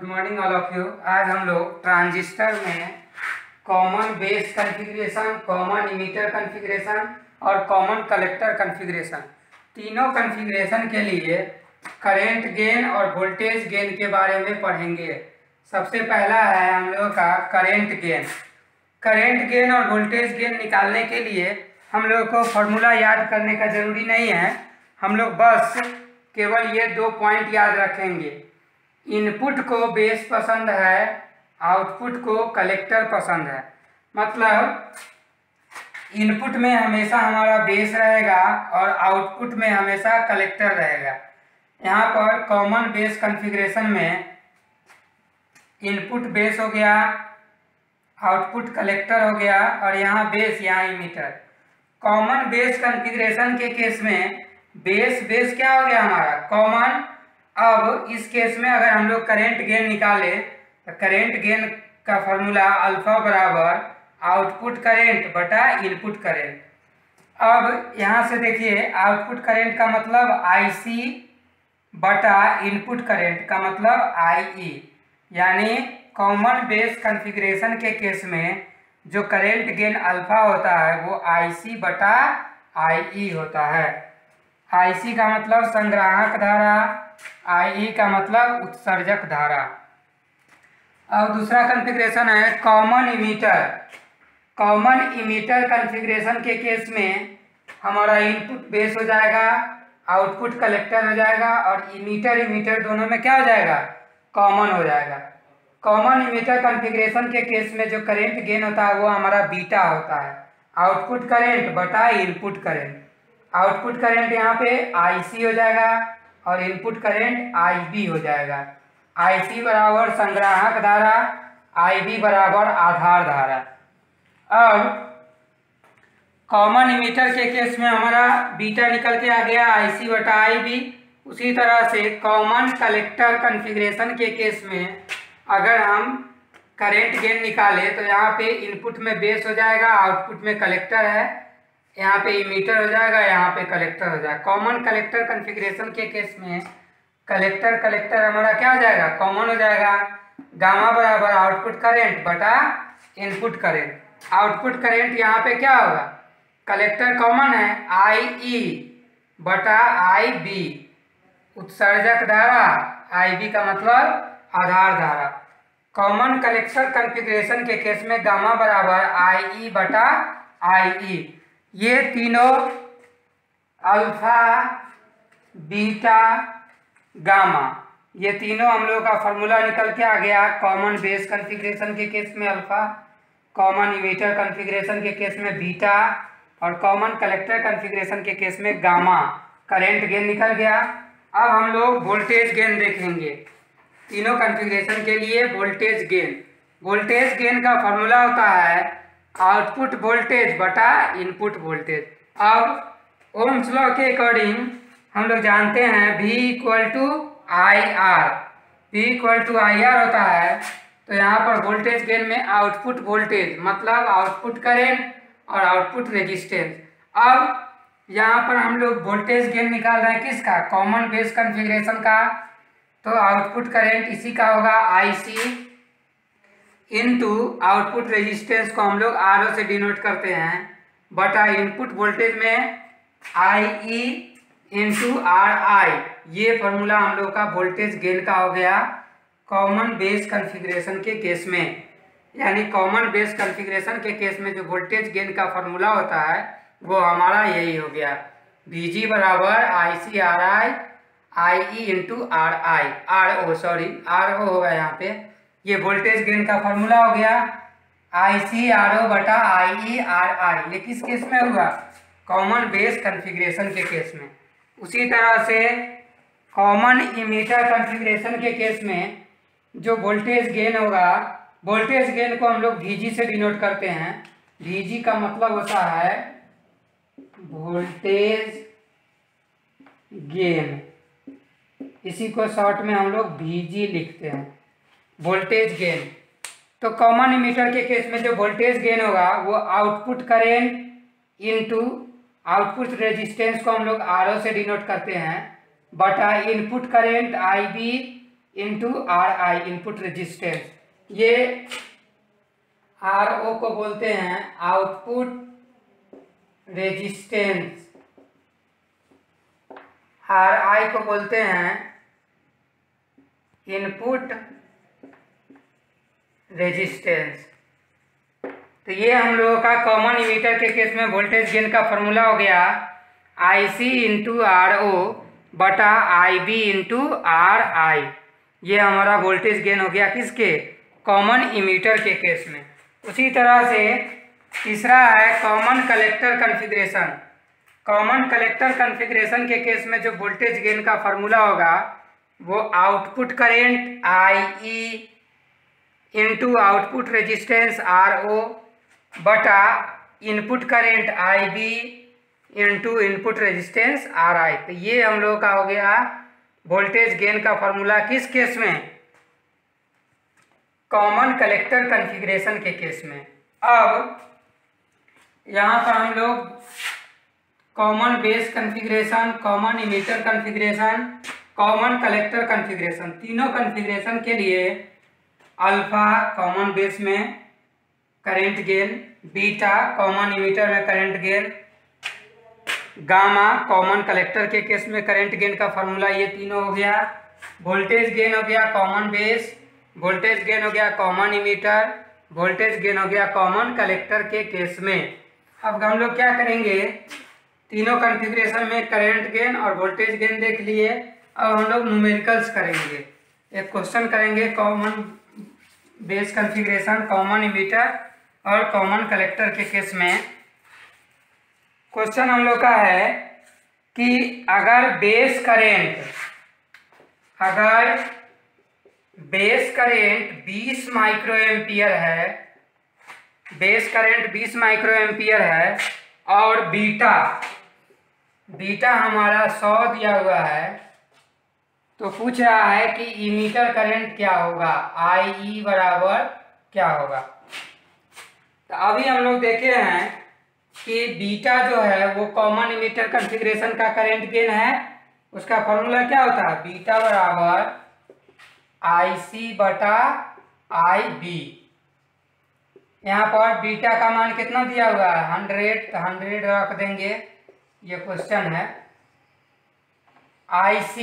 Morning all of you. आज हम लोग ट्रांजिस्टर में common base configuration, common emitter configuration और कॉमन कलेक्टर कॉन्फ़िगरेशन, तीनों कॉन्फ़िगरेशन के लिए करंट गेन और वोल्टेज गेन के बारे में पढ़ेंगे। सबसे पहला है हम लोगों का करंट गेन। करंट गेन और वोल्टेज गेन निकालने के लिए हम लोग को फॉर्मूला याद करने का ज़रूरी नहीं है। हम लोग बस केवल ये 2 पॉइंट याद रखेंगे। इनपुट को बेस पसंद है, आउटपुट को कलेक्टर पसंद है। मतलब इनपुट में हमेशा हमारा बेस रहेगा और आउटपुट में हमेशा कलेक्टर रहेगा। यहाँ पर कॉमन बेस कॉन्फ़िगरेशन में इनपुट बेस हो गया, आउटपुट कलेक्टर हो गया और यहाँ बेस, यहाँ इमीटर। कॉमन बेस कॉन्फ़िगरेशन के केस में बेस क्या हो गया हमारा? कॉमन। अब इस केस में अगर हम लोग करंट गेन निकाले तो करंट गेन का फॉर्मूला अल्फा बराबर आउटपुट करंट बटा इनपुट करंट। अब यहाँ से देखिए, आउटपुट करंट का मतलब आईसी बटा इनपुट करंट का मतलब आईई। यानी कॉमन बेस कॉन्फ़िगरेशन के केस में जो करंट गेन अल्फा होता है वो आईसी बटा आईई होता है। आईसी का मतलब संग्राहक धारा, आई का मतलब उत्सर्जक धारा। और दूसरा कॉन्फ़िगरेशन है common emitter. Common emitter configuration के केस में हमारा इनपुट बेस हो जाएगा, आउटपुट कलेक्टर हो जाएगा और इमीटर दोनों में क्या हो जाएगा? कॉमन हो जाएगा। कॉमन इमीटर कॉन्फ़िगरेशन के केस में जो करंट गेन होता है वो हमारा बीटा होता है, आउटपुट करंट बटा इनपुट करंट। आउटपुट करंट यहाँ पे आईसी हो जाएगा और इनपुट करंट आईबी हो जाएगा। आईसी बराबर संग्राहक धारा, आईबी बराबर आधार धारा। अब कॉमन इमीटर के केस में हमारा बीटा निकल के आ गया आईसी बटा आईबी। उसी तरह से कॉमन कलेक्टर कॉन्फ़िगरेशन के केस में अगर हम करंट गेन निकाले तो यहाँ पे इनपुट में बेस हो जाएगा, आउटपुट में कलेक्टर है, यहाँ पे इमीटर हो जाएगा, यहाँ पे कलेक्टर हो जाएगा। कॉमन कलेक्टर कॉन्फ़िगरेशन के केस में कलेक्टर हमारा क्या हो जाएगा? कॉमन हो जाएगा। गामा बराबर आउटपुट करंट बटा इनपुट करंट। आउटपुट करंट यहाँ पे क्या होगा? कलेक्टर कॉमन है, आई ई बटा आई बी। उत्सर्जक धारा, आई बी का मतलब आधार धारा। कॉमन कलेक्टर कॉन्फ़िगरेशन के केस में गामा बराबर आई ई बटा आई ई। ये तीनों अल्फा, बीटा, गामा, ये तीनों हम लोग का फॉर्मूला निकल के आ गया। कॉमन बेस कॉन्फ़िगरेशन के केस में अल्फा, कॉमन इमीटर कॉन्फ़िगरेशन के केस में बीटा और कॉमन कलेक्टर कॉन्फ़िगरेशन के केस में गामा। करंट गेन निकल गया। अब हम लोग वोल्टेज गेन देखेंगे। तीनों कॉन्फ़िगरेशन के लिए वोल्टेज गेन का फॉर्मूला होता है आउटपुट वोल्टेज बटा इनपुट वोल्टेज। अब ओम्स लॉ के अकॉर्डिंग हम लोग जानते हैं V equal to I R. V equal to I R होता है। तो यहाँ पर वोल्टेज गेन में आउटपुट वोल्टेज मतलब आउटपुट करंट और आउटपुट रेजिस्टेंस। अब यहाँ पर हम लोग वोल्टेज गेन निकाल रहे हैं किसका? कॉमन बेस कॉन्फ़िगरेशन का। तो आउटपुट करंट इसी का होगा आईसी इनटू आउटपुट रेजिस्टेंस को हम लोग आर से डिनोट करते हैं बटा इनपुट वोल्टेज में आई ई इंटू आर आई। ये फॉर्मूला हम लोग का वोल्टेज गेन का हो गया कॉमन बेस कॉन्फ़िगरेशन के केस में। यानी कॉमन बेस कॉन्फ़िगरेशन के केस में जो वोल्टेज गेन का फॉर्मूला होता है वो हमारा यही हो गया, Vg बराबर I C R I I E into R I, R O होगा यहाँ पे। ये वोल्टेज गेन का फॉर्मूला हो गया आई सी आर ओ बटा आई ई आर आई। ये किस केस में हुआ? कॉमन बेस कॉन्फ़िगरेशन के केस में। उसी तरह से कॉमन इमीटर कॉन्फ़िगरेशन के केस में जो वोल्टेज गेन होगा, वोल्टेज गेन को हम लोग VG से डिनोट करते हैं। VG का मतलब होता है वोल्टेज गेन, इसी को शॉर्ट में हम लोग VG लिखते हैं, वोल्टेज गेन। तो कॉमन इमीटर के केस में जो वोल्टेज गेन होगा वो output current into output resistance को हम लोग RO से डिनोट करते हैं, बटा input current IB into RI, input resistance. ये RO को बोलते हैं आउटपुट रेजिस्टेंस, RI को बोलते हैं इनपुट रेजिस्टेंस। तो ये हम लोगों का कॉमन इमीटर के केस में वोल्टेज गेन का फॉर्मूला हो गया IC इंटू RO बटा IB इंटू RI। ये हमारा वोल्टेज गेन हो गया किसके, कॉमन इमीटर के केस में। उसी तरह से तीसरा है common collector configuration. Common collector configuration के केस में जो वोल्टेज गेन का फॉर्मूला होगा वो output current IE into output resistance RO बटा input current IB into input resistance RI। तो ये हम लोगों का हो गया वोल्टेज गेन का फॉर्मूला किस केस में, कॉमन कलेक्टर कॉन्फ़िगरेशन के केस में। अब यहाँ पर हम लोग common base configuration, common emitter configuration, common collector configuration, तीनों कॉन्फ़िगरेशन के लिए अल्फा कॉमन बेस में current gain, beta common emitter में current gain, gamma common collector के केस में करंट गेन का फॉर्मूला, ये तीनों हो गया। वोल्टेज गेन हो गया कॉमन बेस, वोल्टेज गेन हो गया कॉमन इमीटर, वोल्टेज गेन हो गया कॉमन कलेक्टर के केस में। अब हम लोग क्या करेंगे, तीनों कॉन्फ़िगरेशन में करंट गेन और वोल्टेज गेन देख लिए। अब हम लोग न्यूमेरिकल्स करेंगे, एक क्वेश्चन करेंगे common base configuration, common emitter और कॉमन कलेक्टर के केस में। क्वेश्चन हम लोग का है कि अगर बेस करेंट 20 माइक्रो एम्पियर है, बेस करंट 20 माइक्रो एम्पियर है और बीटा हमारा 100 दिया हुआ है, तो पूछ रहा है कि इमीटर करंट क्या होगा, IE बराबर क्या होगा। तो अभी हम लोग देखे हैं कि बीटा जो है वो कॉमन इमीटर कॉन्फ़िगरेशन का करंट गेन है, उसका फॉर्मूला क्या होता है, बीटा बराबर IC बटा IB। यहाँ पर बीटा का मान कितना दिया हुआ है 100, तो 100 रख देंगे, ये क्वेश्चन है। IC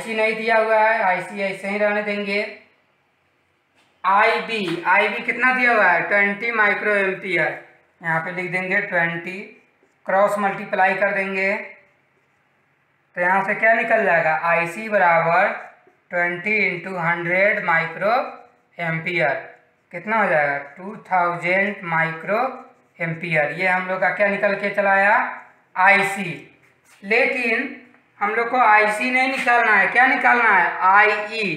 नहीं दिया हुआ है, IC ऐसे ही रहने देंगे। IB कितना दिया हुआ है 20 माइक्रो एम्पियर, यहाँ पे लिख देंगे 20, क्रॉस मल्टीप्लाई कर देंगे तो यहाँ से क्या निकल जाएगा, IC बराबर 20 इंटू 100 माइक्रो एम्पियर, कितना हो जाएगा 2000 माइक्रो एम्पियर। ये हम लोग का क्या निकल के चला आया, IC। लेकिन हम लोग को IC नहीं निकालना है, क्या निकालना है, IE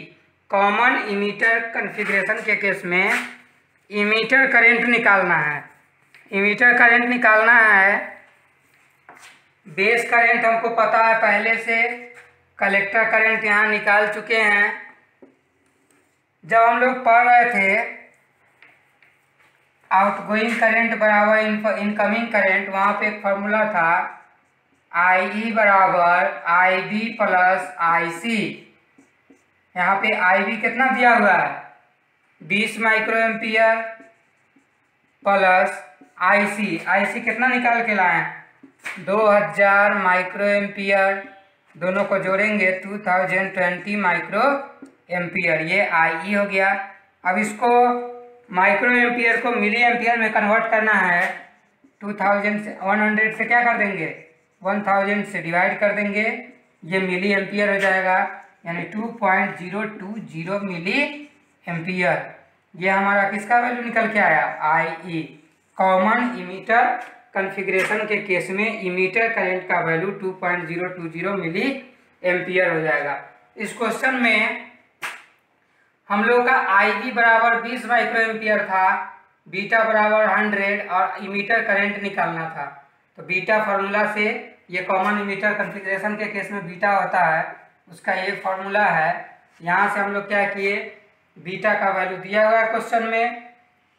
कॉमन इमीटर कॉन्फ़िगरेशन के केस में इमीटर करंट निकालना है। इमीटर करंट निकालना है, बेस करंट हमको पता है पहले से, कलेक्टर करंट यहाँ निकाल चुके हैं। जब हम लोग पढ़ रहे थे आउटगोइंग करंट बराबर इनकमिंग करंट, वहाँ पे एक फार्मूला था IE बराबर IB प्लस IC। यहाँ पे IB कितना दिया हुआ है 20 माइक्रो एम्पियर प्लस IC कितना निकाल के लाए 2000 माइक्रो एम्पियर, दोनों को जोड़ेंगे 2020 माइक्रो एम्पियर, ये IE हो गया। अब इसको माइक्रो एम्पियर को मिली एम्पियर में कन्वर्ट करना है, 2000 से 100 से क्या कर देंगे 1000 से डिवाइड कर देंगे, ये मिली एम्पियर हो जाएगा, यानी 2.020 मिली एम्पियर। ये हमारा किसका वैल्यू निकल के आया, IE कॉमन इमीटर कॉन्फ़िगरेशन के केस में इमीटर करंट का वैल्यू 2.020 मिली एम्पियर हो जाएगा। इस क्वेश्चन में हम लोग का IB बराबर 20 माइक्रो एम्पियर था, बीटा बराबर 100 और इमीटर करंट निकालना था। तो बीटा फार्मूला से, ये कॉमन इमीटर कॉन्फ़िगरेशन के केस में बीटा होता है, उसका ये फार्मूला है। यहाँ से हम लोग क्या किए, बीटा का वैल्यू दिया हुआ है क्वेश्चन में,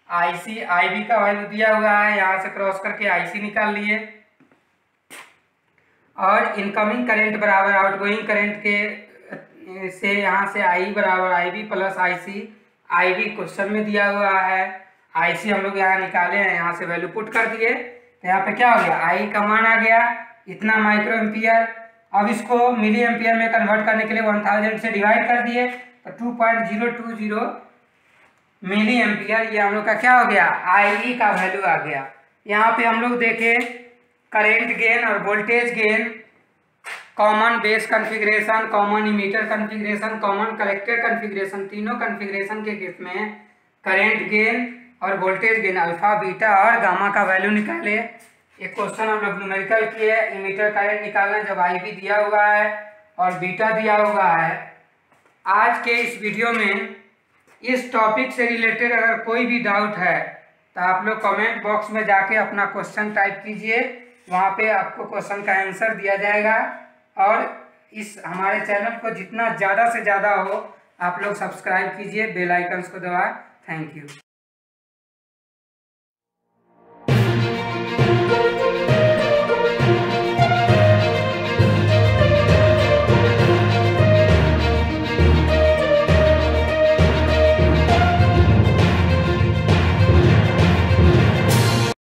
IB का वैल्यू दिया हुआ है, यहाँ से क्रॉस करके IC निकाल लिए और इनकमिंग करंट बराबर आउटगोइंग करंट के से यहाँ से I बराबर IB plus IC। IB question में दिया हुआ है, IC हम लोग यहाँ निकाले हैं, यहाँ से वैल्यू पुट कर दिए। तो यहाँ पे क्या हो गया, I का मान आ गया इतना माइक्रो एम्पियर। अब इसको मिली एम्पियर में कन्वर्ट करने के लिए 1000 से डिवाइड कर दिए, तो 2.020 मिली एम्पियर, ये हम लोग का क्या हो गया, IE का वैल्यू आ गया। यहाँ पे हम लोग देखें करंट गेन और voltage gain, common base configuration, common emitter configuration, common collector configuration, तीनों कॉन्फ़िगरेशन के केस में करंट गेन और वोल्टेज गेन अल्फा, बीटा और गामा का वैल्यू निकाले। एक क्वेश्चन हम लोग न्यूमेरिकल किए, इमीटर करंट निकालना जब IB दिया हुआ है और बीटा दिया हुआ है। आज के इस वीडियो में इस टॉपिक से रिलेटेड अगर कोई भी डाउट है तो आप लोग कमेंट बॉक्स में जाके अपना क्वेश्चन टाइप कीजिए, वहाँ पे आपको क्वेश्चन का आंसर दिया जाएगा। और इस हमारे चैनल को जितना ज़्यादा से ज़्यादा हो आप लोग सब्सक्राइब कीजिए, बेल आइकन्स को दबाएं। Thank you.